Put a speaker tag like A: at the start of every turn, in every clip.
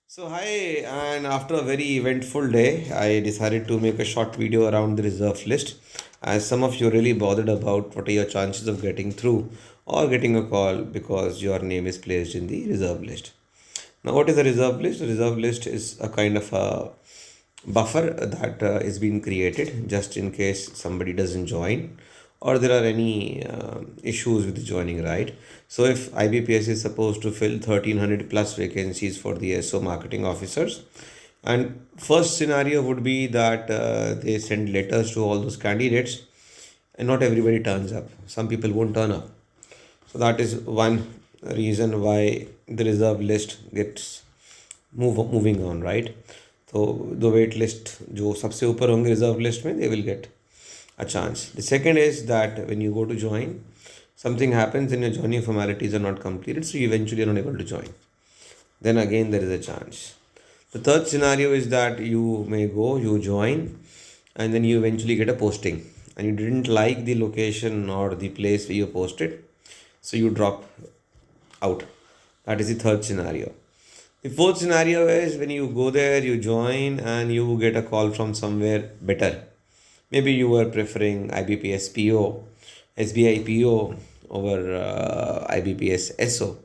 A: So hi, and after a very eventful day, I decided to make a short video around the reserve list. As some of you are really bothered about what are your chances of getting through or getting a call because your name is placed in the reserve list. Now, what is a reserve list? A reserve list is a kind of a buffer that is being created just in case somebody doesn't join or there are any issues with joining, right? So if IBPS is supposed to fill 1300 plus vacancies for the SO marketing officers, and first scenario would be that they send letters to all those candidates and not everybody turns up. Some people won't turn up. So that is one reason why the reserve list gets moving on, right? तो the wait list जो सबसे ऊपर होंगे reserve list में they will get a chance. The second is that when you go to join, something happens and your joining formalities are not completed, so you eventually are not able to join. Then again there is a chance. The third scenario is that you may go, you join, and then you eventually get a posting, and you didn't like the location or the place where you posted, so you drop out. That is the third scenario. The fourth scenario is when you go there, you join, and you get a call from somewhere better. Maybe you were preferring IBPS PO, SBI PO over IBPS SO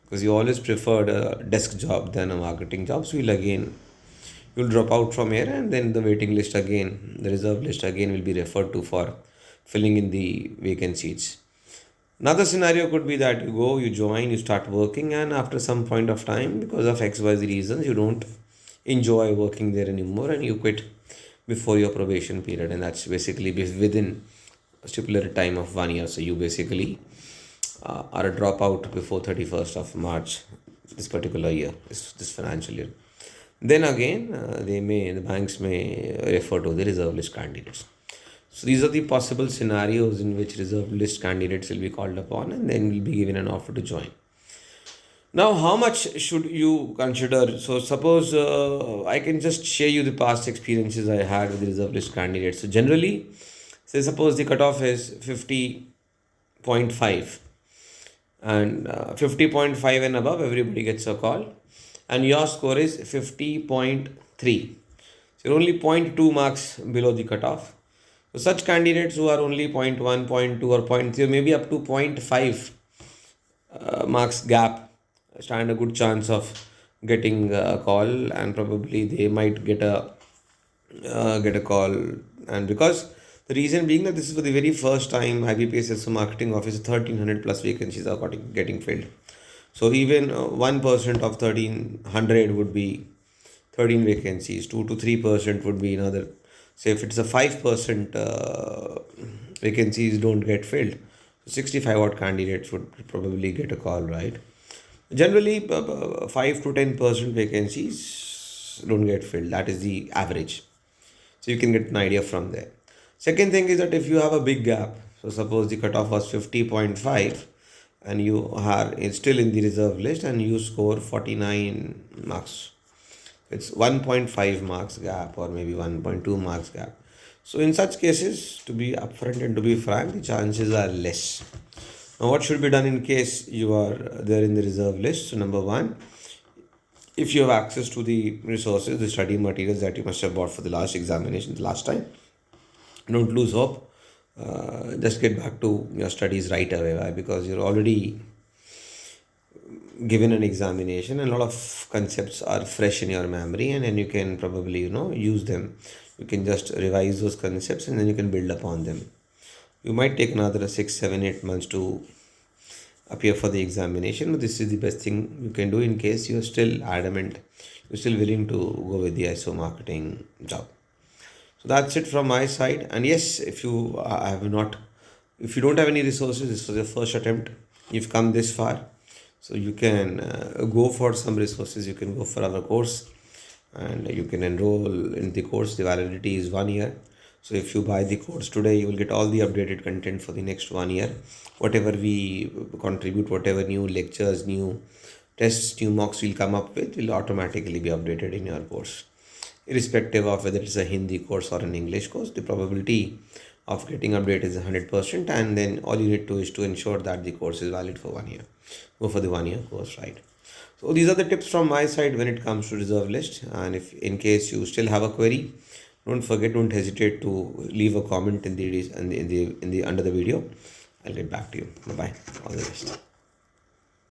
A: because you always preferred a desk job than a marketing job. So you'll drop out from here, and then the waiting list again, the reserve list again will be referred to for filling in the vacant seats. Another scenario could be that you go, you join, you start working, and after some point of time, because of XYZ reasons, you don't enjoy working there anymore and you quit before your probation period, and that's basically within a stipulated time of 1 year. So you basically are a dropout before 31st of March this particular year, this financial year. Then again, the banks may refer to the reserve list candidates. So these are the possible scenarios in which reserve list candidates will be called upon and then will be given an offer to join. Now, how much should you consider? So, suppose I can just share you the past experiences I had with reserve list candidates. So, generally, say suppose the cutoff is 50.5 and 50.5 and above, everybody gets a call, and your score is 50.3. So, you're only zero point 0.2 marks below the cutoff. So, such candidates who are only zero point 0.1, zero point 0.2, or zero point 0.3, maybe up to 0.5 marks gap stand a good chance of getting a call, and probably they might get a call. And because the reason being that this is for the very first time IBPS as a marketing office, 1300 plus vacancies are getting filled. So even 1% of 1300 would be 13 vacancies. 2 to 3% would be another. Say if it's a 5% vacancies don't get filled, 65 odd candidates would probably get a call, right? Generally, 5 to 10% vacancies don't get filled. That is the average. So you can get an idea from there. Second thing is that if you have a big gap, so suppose the cutoff was 50.5 and you are still in the reserve list and you score 49 marks. It's 1.5 marks gap or maybe 1.2 marks gap. So in such cases, to be upfront and to be frank, the chances are less. Now, what should be done in case you are there in the reserve list? So, number one, if you have access to the resources, the study materials that you must have bought for the last examination, the last time, don't lose hope. Just get back to your studies right away. Why? Because you're already given an examination and a lot of concepts are fresh in your memory, and then you can probably use them. You can just revise those concepts and then you can build upon them. You might take another 6, 7, 8 months to appear for the examination, but this is the best thing you can do in case you're still adamant, you're still willing to go with the ISO marketing job. So that's it from my side. And yes, if you if you don't have any resources, this was your first attempt, you've come this far, so you can go for some resources. You can go for our course and you can enroll in the course. The validity is 1 year. So if you buy the course today, you will get all the updated content for the next 1 year. Whatever we contribute, whatever new lectures, new tests, new mocks we'll come up with will automatically be updated in your course. Irrespective of whether it's a Hindi course or an English course, the probability of getting update is 100%, and then all you need to is to ensure that the course is valid for 1 year. Go for the 1 year course, right? So these are the tips from my side when it comes to reserve list. And if in case you still have a query, don't hesitate to leave a comment in the under the video. I'll get back to you. Bye bye. All the best.